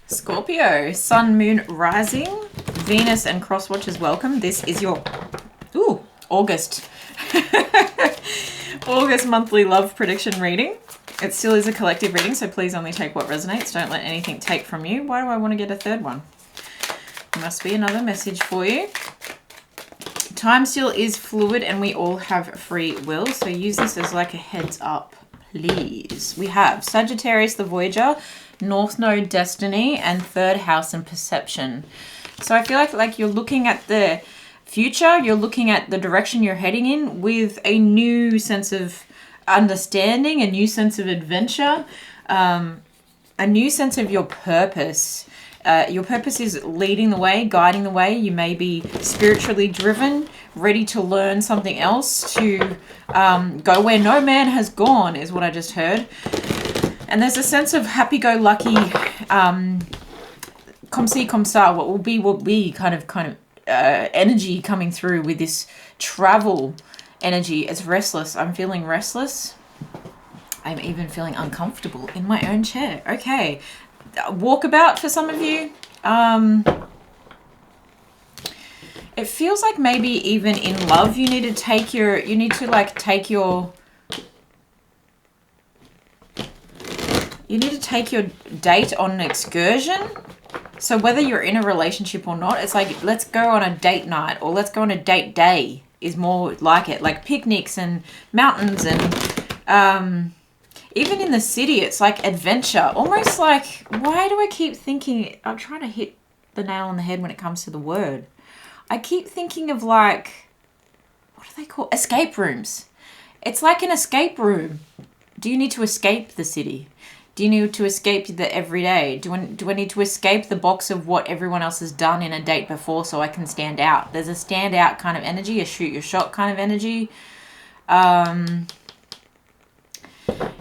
Scorpio, Sun, Moon, Rising, Venus and cross watchers welcome. This is your August August monthly love prediction reading. It still is a collective reading, so please only take what resonates. Don't let anything take from you. Why do I want to get a third one? There must be another message for you. Time still is fluid and we all have free will, so use this as like a heads up, please. We have Sagittarius, the Voyager, North Node, Destiny, and third house and perception. So I feel like you're looking at the future, you're looking at the direction you're heading in with a new sense of understanding, a new sense of adventure, a new sense of your purpose. Your purpose is leading the way, guiding the way. You may be spiritually driven, ready to learn something else, to go where no man has gone, is what I just heard. And there's a sense of happy-go-lucky, comme ci, comme ça, what will be kind of energy coming through with this travel energy. It's restless. I'm feeling restless. I'm even feeling uncomfortable in my own chair. Okay. Walkabout for some of you. It feels like maybe even in love you need to take your date on an excursion. So whether you're in a relationship or not, it's like, let's go on a date night or let's go on a date day is more like it. Like picnics and mountains and even in the city, it's like adventure. Almost like, why do I keep thinking, I'm trying to hit the nail on the head when it comes to the word. I keep thinking of like, what are they called? Escape rooms. It's like an escape room. Do you need to escape the city? Do you need to escape the everyday? Do I need to escape the box of what everyone else has done in a date before so I can stand out? There's a stand out kind of energy, a shoot your shot kind of energy.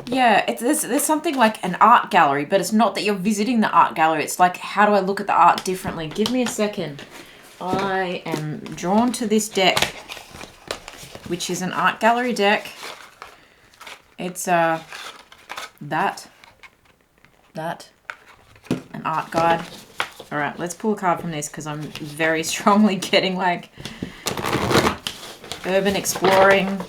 Yeah, there's something like an art gallery, but it's not that you're visiting the art gallery. It's like, how do I look at the art differently? Give me a second. I am drawn to this deck, which is an art gallery deck. It's that, an art guide. All right, let's pull a card from this because I'm very strongly getting like urban exploring.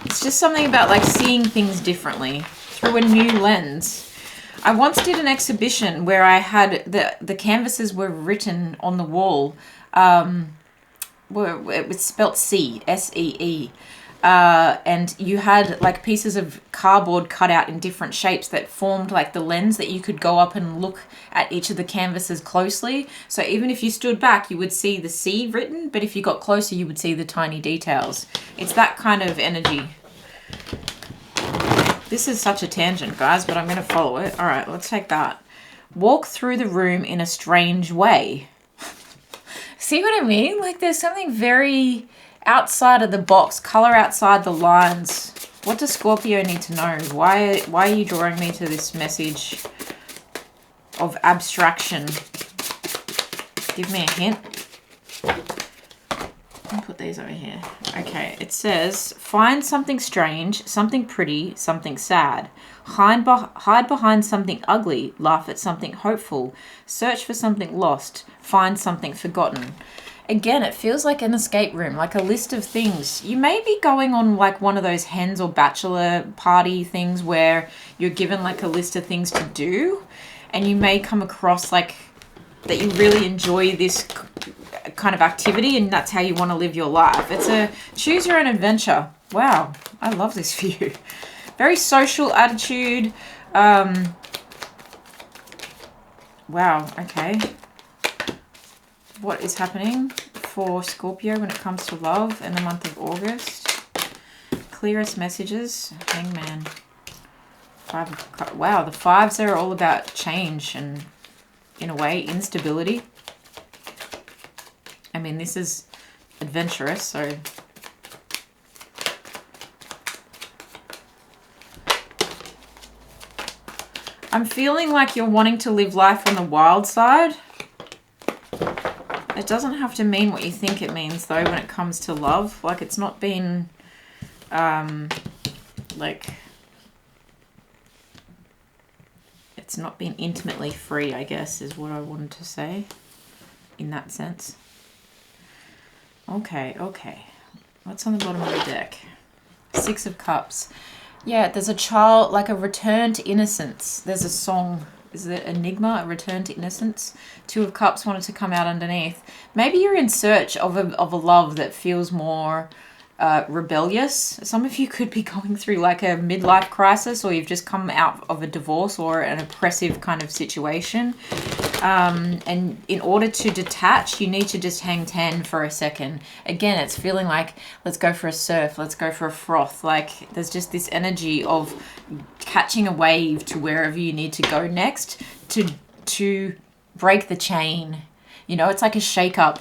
It's just something about like seeing things differently through a new lens. I once did an exhibition where I had the canvases were written on the wall. It was spelt C, S-E-E. And you had like pieces of cardboard cut out in different shapes that formed like the lens that you could go up and look at each of the canvases closely. So even if you stood back, you would see the C written, but if you got closer, you would see the tiny details. It's that kind of energy. This is such a tangent, guys, but I'm going to follow it. All right, let's take that. Walk through the room in a strange way. See what I mean? Like there's something very outside of the box, color outside the lines. What does Scorpio need to know? Why are you drawing me to this message of abstraction? Give me a hint. I'll put these over here. Okay, it says, find something strange, something pretty, something sad. Hide behind something ugly, laugh at something hopeful. Search for something lost, find something forgotten. Again, it feels like an escape room, like a list of things. You may be going on like one of those hens or bachelor party things where you're given like a list of things to do, and you may come across like that you really enjoy this kind of activity and that's how you want to live your life. It's a choose your own adventure. Wow, I love this for you. Very social attitude. Wow, okay. What is happening for Scorpio when it comes to love in the month of August? Clearest messages. Hangman. Wow, the fives are all about change and, in a way, instability. I mean, this is adventurous, so... I'm feeling like you're wanting to live life on the wild side. It doesn't have to mean what you think it means, though, when it comes to love. Like, it's not been, it's not been intimately free, I guess, is what I wanted to say in that sense. Okay. What's on the bottom of the deck? 6 of Cups. Yeah, there's a child, like a return to innocence. There's a song. Is it Enigma, a return to innocence? 2 of Cups wanted to come out underneath. Maybe you're in search of a love that feels more rebellious. Some of you could be going through like a midlife crisis, or you've just come out of a divorce or an oppressive kind of situation. And in order to detach, you need to just hang 10 for a second. Again, it's feeling like, let's go for a surf, let's go for a froth. Like there's just this energy of catching a wave to wherever you need to go next to break the chain. You know, it's like a shake-up.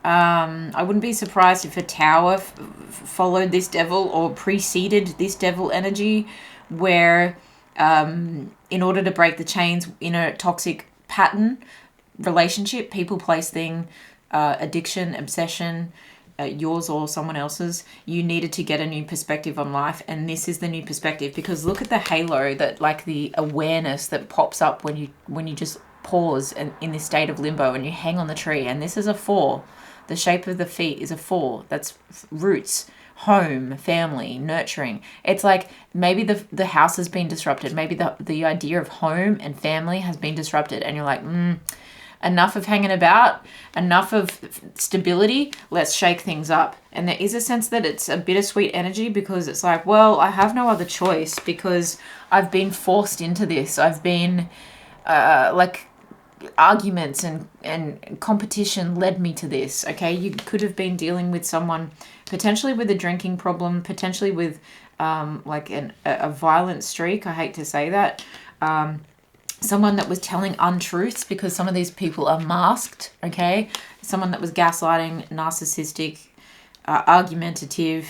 I wouldn't be surprised if a tower followed this devil or preceded this devil energy, where in order to break the chains in a toxic pattern relationship, people, place, thing, addiction, obsession, yours or someone else's, you needed to get a new perspective on life, and this is the new perspective. Because look at the halo, that like the awareness that pops up when you just pause and in this state of limbo and you hang on the tree. And this is a 4. The shape of the feet is a 4. That's roots, home, family, nurturing. It's like maybe the house has been disrupted. Maybe the idea of home and family has been disrupted, and you're like, enough of hanging about, enough of stability, let's shake things up. And there is a sense that it's a bittersweet energy, because it's like, well, I have no other choice, because I've been forced into this. I've been like arguments and competition led me to this. Okay, you could have been dealing with someone potentially with a drinking problem, potentially with like a violent streak. I hate to say that. Someone that was telling untruths, because some of these people are masked. Okay, someone that was gaslighting, narcissistic, argumentative,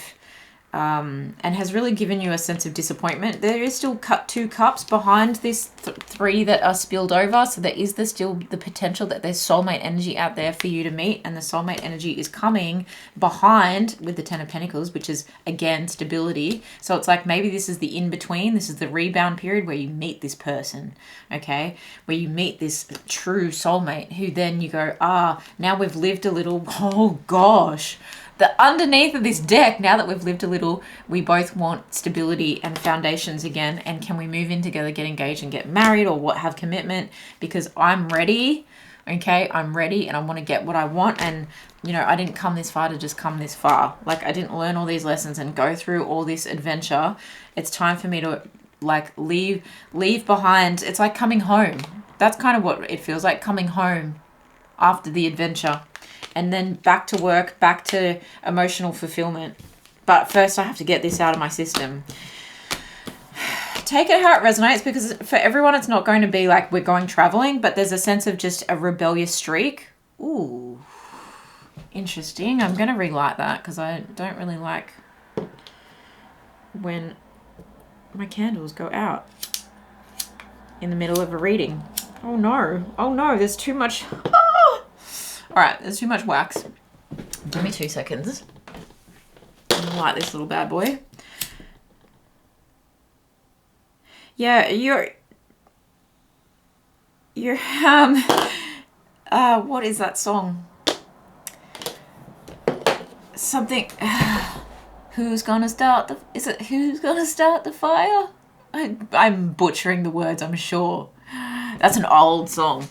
and has really given you a sense of disappointment. There is still 2 cups behind this 3 that are spilled over, so there is still the potential that there's soulmate energy out there for you to meet, and the soulmate energy is coming behind with the 10 of Pentacles, which is again stability. So it's like maybe this is the in-between, this is the rebound period where you meet this person, okay, where you meet this true soulmate, who then you go, now we've lived a little, oh gosh. The underneath of this deck, now that we've lived a little, we both want stability and foundations again. And can we move in together, get engaged and get married, or have commitment? Because I'm ready. Okay, I'm ready, and I want to get what I want. And, you know, I didn't come this far to just come this far. Like, I didn't learn all these lessons and go through all this adventure. It's time for me to, like, leave behind. It's like coming home. That's kind of what it feels like, coming home after the adventure. And then back to work, back to emotional fulfillment. But first I have to get this out of my system. Take it how it resonates, because for everyone it's not going to be like we're going traveling, but there's a sense of just a rebellious streak. Ooh, interesting. I'm going to relight that, because I don't really like when my candles go out in the middle of a reading. Oh no, there's too much. All right, there's too much wax. Give me 2 seconds. Light this little bad boy. Yeah, you're what is that song? Something. Who's gonna start the? Is it who's gonna start the fire? I'm butchering the words, I'm sure. That's an old song.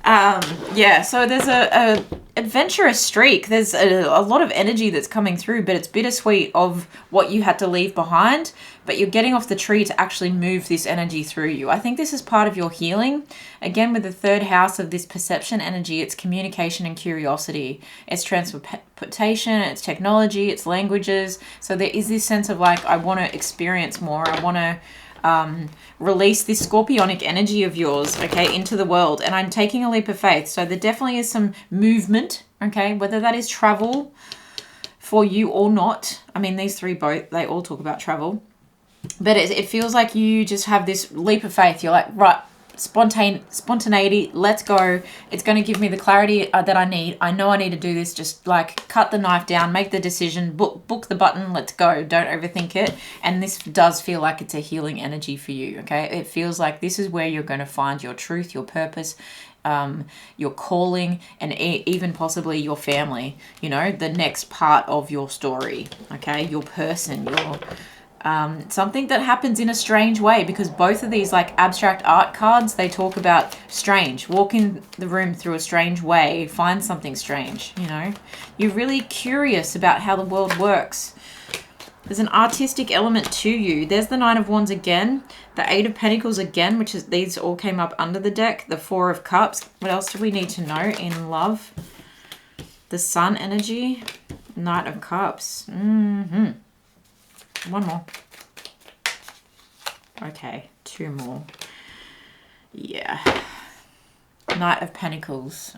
Yeah, so there's a adventurous streak. There's a lot of energy that's coming through, but it's bittersweet of what you had to leave behind, but you're getting off the tree to actually move this energy through you. I think this is part of your healing. Again, with the 3rd house of this perception energy, it's communication and curiosity. It's transportation, it's technology, it's languages. So there is this sense of like, I want to experience more. I want to release this scorpionic energy of yours, okay, into the world. And I'm taking a leap of faith. So there definitely is some movement, okay, whether that is travel for you or not. I mean, these 3 they all talk about travel. But it feels like you just have this leap of faith. You're like, right, spontaneity. Let's go. It's going to give me the clarity that I need. I know I need to do this. Just like cut the knife down, make the decision, book the button. Let's go. Don't overthink it. And this does feel like it's a healing energy for you. Okay. It feels like this is where you're going to find your truth, your purpose, your calling, and even possibly your family, you know, the next part of your story. Okay. Your person, your something that happens in a strange way, because both of these like abstract art cards, they talk about strange. Walk in the room through a strange way, find something strange, you know. You're really curious about how the world works. There's an artistic element to you. There's the Nine of Wands again, the Eight of Pentacles again, which is, these all came up under the deck, the Four of Cups. What else do we need to know in love? The Sun energy, Knight of Cups. One more. Okay, two more. Yeah. Knight of Pentacles.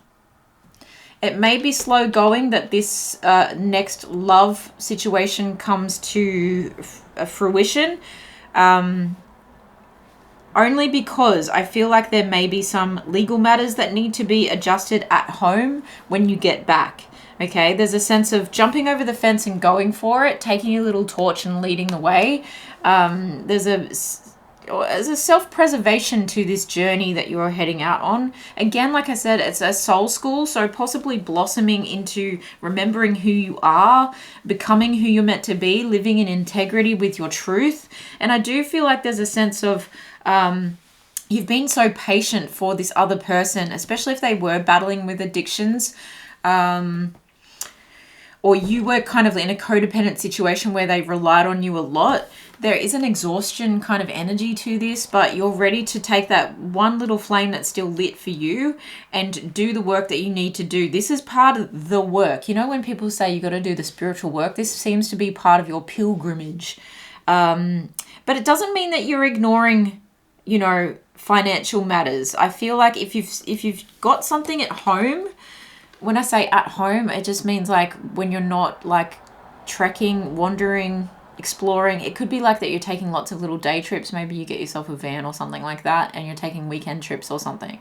It may be slow going that this next love situation comes to fruition. Only because I feel like there may be some legal matters that need to be adjusted at home when you get back. Okay, there's a sense of jumping over the fence and going for it, taking a little torch and leading the way. There's a self-preservation to this journey that you're heading out on. Again, like I said, it's a soul school, so possibly blossoming into remembering who you are, becoming who you're meant to be, living in integrity with your truth. And I do feel like there's a sense of you've been so patient for this other person, especially if they were battling with addictions. Or you were kind of in a codependent situation where they relied on you a lot. There is an exhaustion kind of energy to this, but you're ready to take that one little flame that's still lit for you and do the work that you need to do. This is part of the work. You know, when people say you got to do the spiritual work, this seems to be part of your pilgrimage. But it doesn't mean that you're ignoring, you know, financial matters. I feel like if you've got something at home, when I say at home, it just means like when you're not like trekking, wandering, exploring. It could be like that you're taking lots of little day trips. Maybe you get yourself a van or something like that and you're taking weekend trips or something.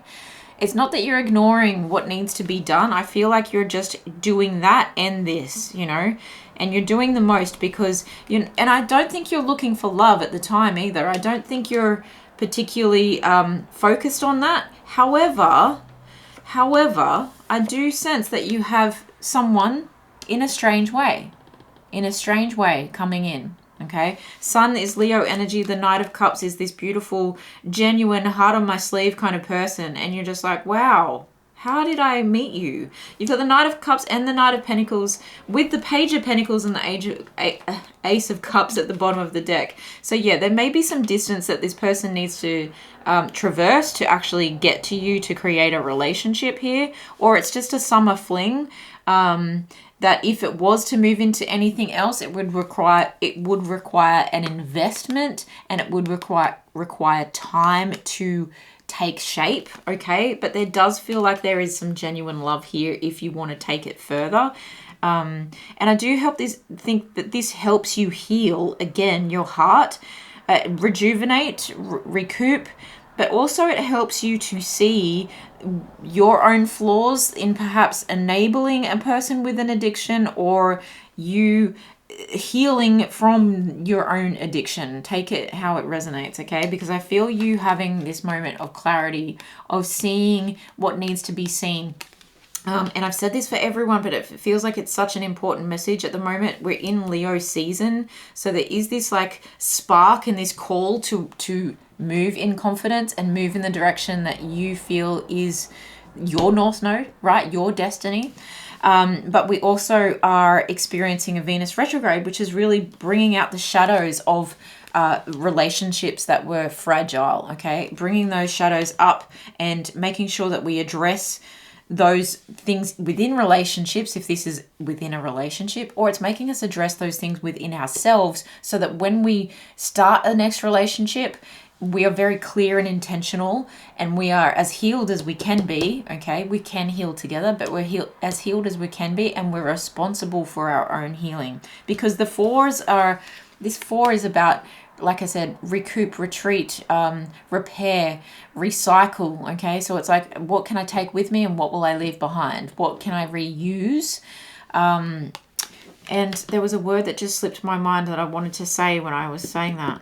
It's not that you're ignoring what needs to be done. I feel like you're just doing that and this, you know, and you're doing the most because and I don't think you're looking for love at the time either. I don't think you're particularly focused on that. However, I do sense that you have someone in a strange way coming in. Okay, Sun is Leo energy. The Knight of Cups is this beautiful, genuine, heart on my sleeve kind of person. And you're just like, wow, how did I meet you? You've got the Knight of Cups and the Knight of Pentacles with the Page of Pentacles and the Ace of Cups at the bottom of the deck. So yeah, there may be some distance that this person needs to traverse to actually get to you to create a relationship here. Or it's just a summer fling. That if it was to move into anything else, it would require an investment, and it would require time to take shape. Okay, but there does feel like there is some genuine love here if you want to take it further. And I do think that this helps you heal again your heart, rejuvenate, recoup. But also it helps you to see your own flaws in perhaps enabling a person with an addiction, or you healing from your own addiction. Take it how it resonates, okay? Because I feel you having this moment of clarity, of seeing what needs to be seen. And I've said this for everyone, but it feels like it's such an important message at the moment. We're in Leo season. So there is this like spark and this call to move in confidence and move in the direction that you feel is your North Node, right? Your destiny. But we also are experiencing a Venus retrograde, which is really bringing out the shadows of relationships that were fragile, okay? Bringing those shadows up and making sure that we address those things within relationships, if this is within a relationship, or it's making us address those things within ourselves so that when we start a next relationship, we are very clear and intentional, and we are as healed as we can be, okay? We can heal together, but we're as healed as we can be, and we're responsible for our own healing. Because this 4 is about like I said, recoup, retreat, repair, recycle, okay? So it's like, what can I take with me and what will I leave behind? What can I reuse? And there was a word that just slipped my mind that I wanted to say when I was saying that.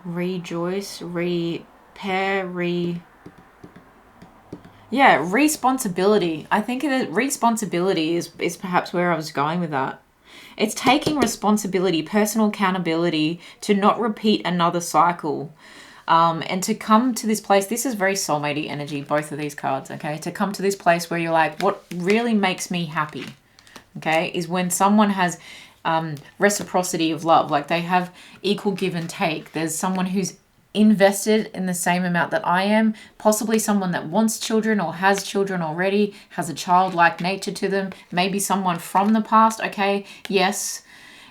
Rejoice, repair, yeah, responsibility. I think that responsibility is perhaps where I was going with that. It's taking responsibility, personal accountability to not repeat another cycle. And to come to this place, this is very soulmate energy, both of these cards, okay? To come to this place where you're like, what really makes me happy, okay, is when someone has reciprocity of love. Like they have equal give and take. There's someone who's invested in the same amount that I am, possibly someone that wants children or has children already, has a childlike nature to them, maybe someone from the past, okay? Yes,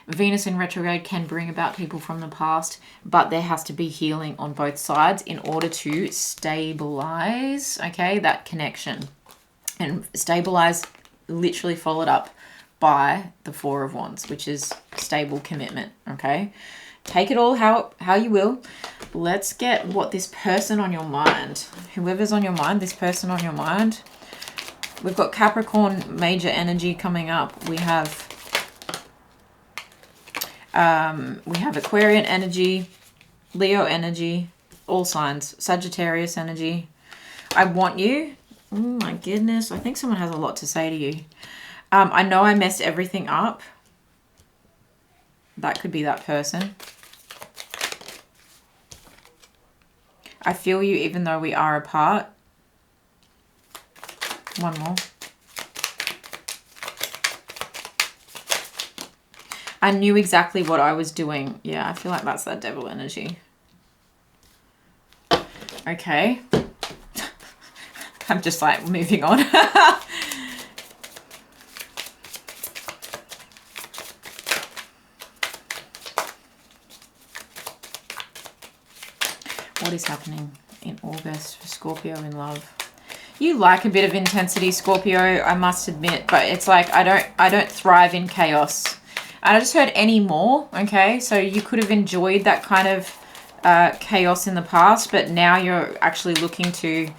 Venus in retrograde can bring about people from the past, but there has to be healing on both sides in order to stabilize, okay, that connection. And stabilize literally followed up by the Four of Wands, which is stable commitment, okay? Take it all how you will. Let's get what this person on your mind, whoever's on your mind, this person on your mind. We've got Capricorn major energy coming up. We have Aquarian energy, Leo energy, all signs, Sagittarius energy. I want you. Oh my goodness. I think someone has a lot to say to you. I know I messed everything up. That could be that person. I feel you even though we are apart. One more. I knew exactly what I was doing. Yeah, I feel like that's that devil energy. Okay. I'm just like moving on. What is happening in August for Scorpio in love? You like a bit of intensity, Scorpio, I must admit, but it's like I don't thrive in chaos. And I just heard any more, okay? So you could have enjoyed that kind of chaos in the past, but now you're actually looking to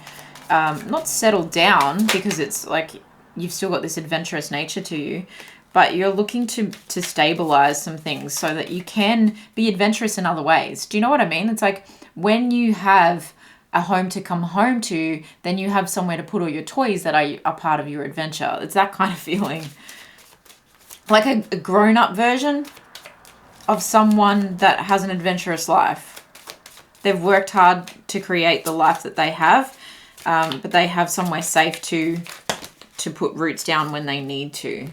not settle down, because it's like you've still got this adventurous nature to you, but you're looking to stabilize some things so that you can be adventurous in other ways. Do you know what I mean? It's like when you have a home to come home to, then you have somewhere to put all your toys that are part of your adventure. It's that kind of feeling. Like a grown-up version of someone that has an adventurous life. They've worked hard to create the life that they have, but they have somewhere safe to put roots down when they need to.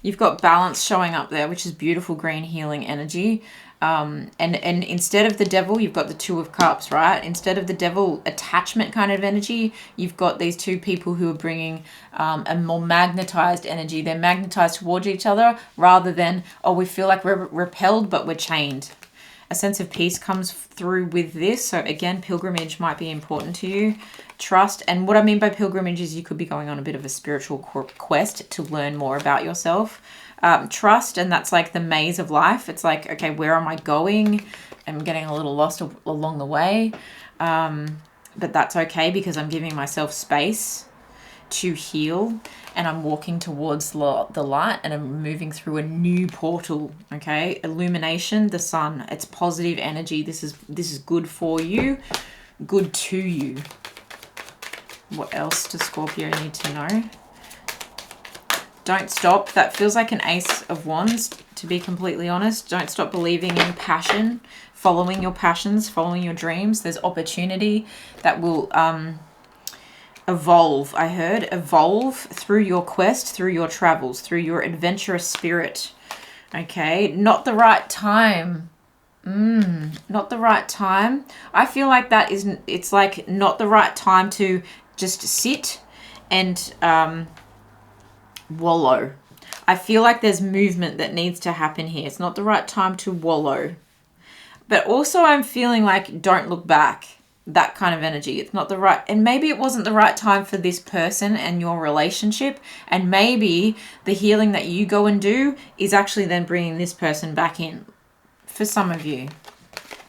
You've got balance showing up there, which is beautiful green healing energy. And instead of the devil, you've got the Two of Cups, right? Instead of the devil attachment kind of energy, you've got these two people who are bringing a more magnetized energy. They're magnetized towards each other rather than, oh, we feel like we're repelled, but we're chained. A sense of peace comes through with this. So again, pilgrimage might be important to you. Trust. And what I mean by pilgrimage is you could be going on a bit of a spiritual quest to learn more about yourself. Trust, and that's like the maze of life. It's like, okay, where am I going? I'm getting a little lost along the way. But that's okay because I'm giving myself space to heal, and I'm walking towards the light, and I'm moving through a new portal, okay? Illumination, the sun, it's positive energy. This is good for you, good to you. What else does Scorpio need to know? Don't stop. That feels like an Ace of Wands, to be completely honest. Don't stop believing in passion, following your passions, following your dreams. There's opportunity that will evolve, I heard. Evolve through your quest, through your travels, through your adventurous spirit. Okay, not the right time. Not the right time. I feel like that isn't, it's like not the right time to just sit and wallow. I feel like there's movement that needs to happen here. It's not the right time to wallow. But also I'm feeling like don't look back. That kind of energy. It's not the right, and maybe it wasn't the right time for this person and your relationship, and maybe the healing that you go and do is actually then bringing this person back in for some of you.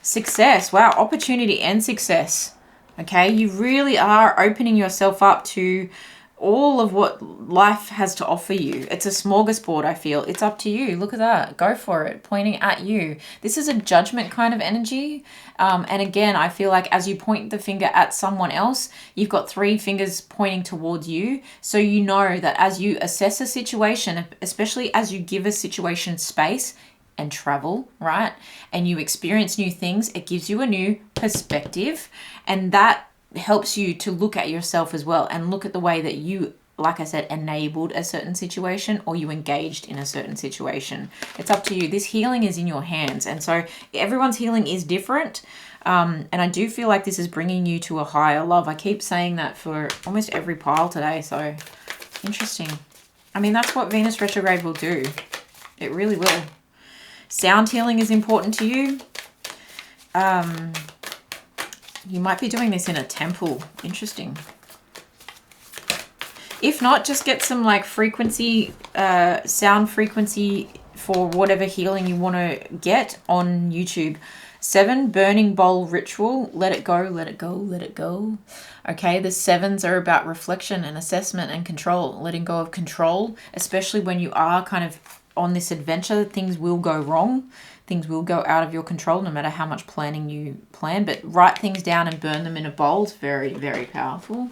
Success. Wow, opportunity and success. Okay, you really are opening yourself up to all of what life has to offer you. It's a smorgasbord, I feel. It's up to you. Look at that. Go for it. Pointing at you. This is a judgment kind of energy. And again, I feel like as you point the finger at someone else, you've got 3 fingers pointing towards you. So you know that as you assess a situation, especially as you give a situation space and travel, right? And you experience new things, it gives you a new perspective. And that helps you to look at yourself as well and look at the way that you, like I said, enabled a certain situation or you engaged in a certain situation. It's up to you. This healing is in your hands. And so everyone's healing is different. And I do feel like this is bringing you to a higher love. I keep saying that for almost every pile today. So interesting. I mean, that's what Venus retrograde will do. It really will. Sound healing is important to you. You might be doing this in a temple. Interesting. If not, just get some like frequency, sound frequency for whatever healing you want to get on YouTube. 7, burning bowl ritual. Let it go, let it go, let it go. Okay, the 7s are about reflection and assessment and control. Letting go of control, especially when you are kind of on this adventure. Things will go wrong. Things will go out of your control no matter how much planning you plan. But write things down and burn them in a bowl is very, very powerful.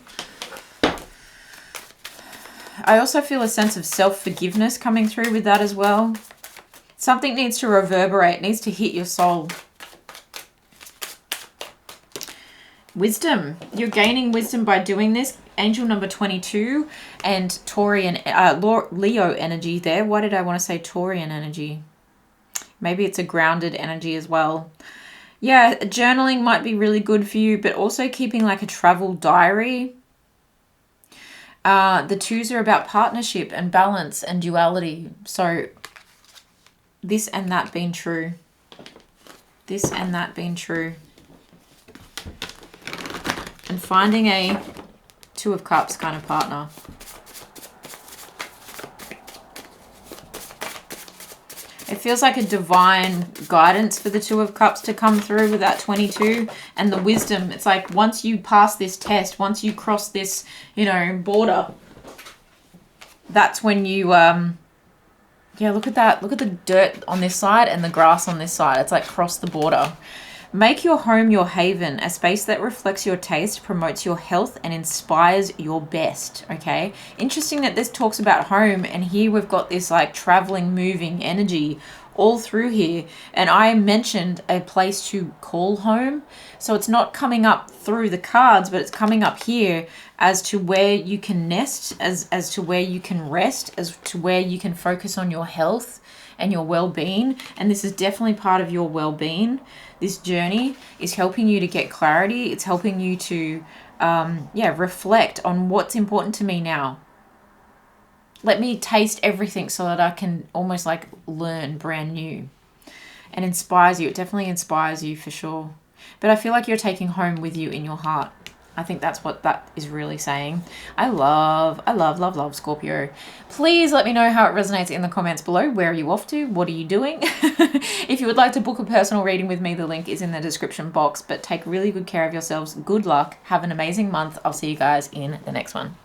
I also feel a sense of self-forgiveness coming through with that as well. Something needs to reverberate, needs to hit your soul. Wisdom. You're gaining wisdom by doing this. Angel number 22 and Taurian, Leo energy there. Why did I want to say Taurian energy? Maybe it's a grounded energy as well. Yeah, journaling might be really good for you, but also keeping like a travel diary. The 2s are about partnership and balance and duality. So this and that being true. This and that being true. And finding a 2 of Cups kind of partner. It feels like a divine guidance for the 2 of Cups to come through with that 22. And the wisdom, it's like once you pass this test, once you cross this, you know, border, that's when you, yeah, look at that. Look at the dirt on this side and the grass on this side. It's like cross the border. Make your home your haven, a space that reflects your taste, promotes your health, and inspires your best, okay? Interesting that this talks about home, and here we've got this like traveling, moving energy all through here. And I mentioned a place to call home. So it's not coming up through the cards, but it's coming up here as to where you can nest, as to where you can rest, as to where you can focus on your health and your well-being. And this is definitely part of your well-being. This journey is helping you to get clarity. It's helping you to, reflect on what's important to me now. Let me taste everything so that I can almost like learn brand new. And inspires you. It definitely inspires you for sure. But I feel like you're taking home with you in your heart. I think that's what that is really saying. I love, Scorpio. Please let me know how it resonates in the comments below. Where are you off to? What are you doing? If you would like to book a personal reading with me, the link is in the description box. But take really good care of yourselves. Good luck. Have an amazing month. I'll see you guys in the next one.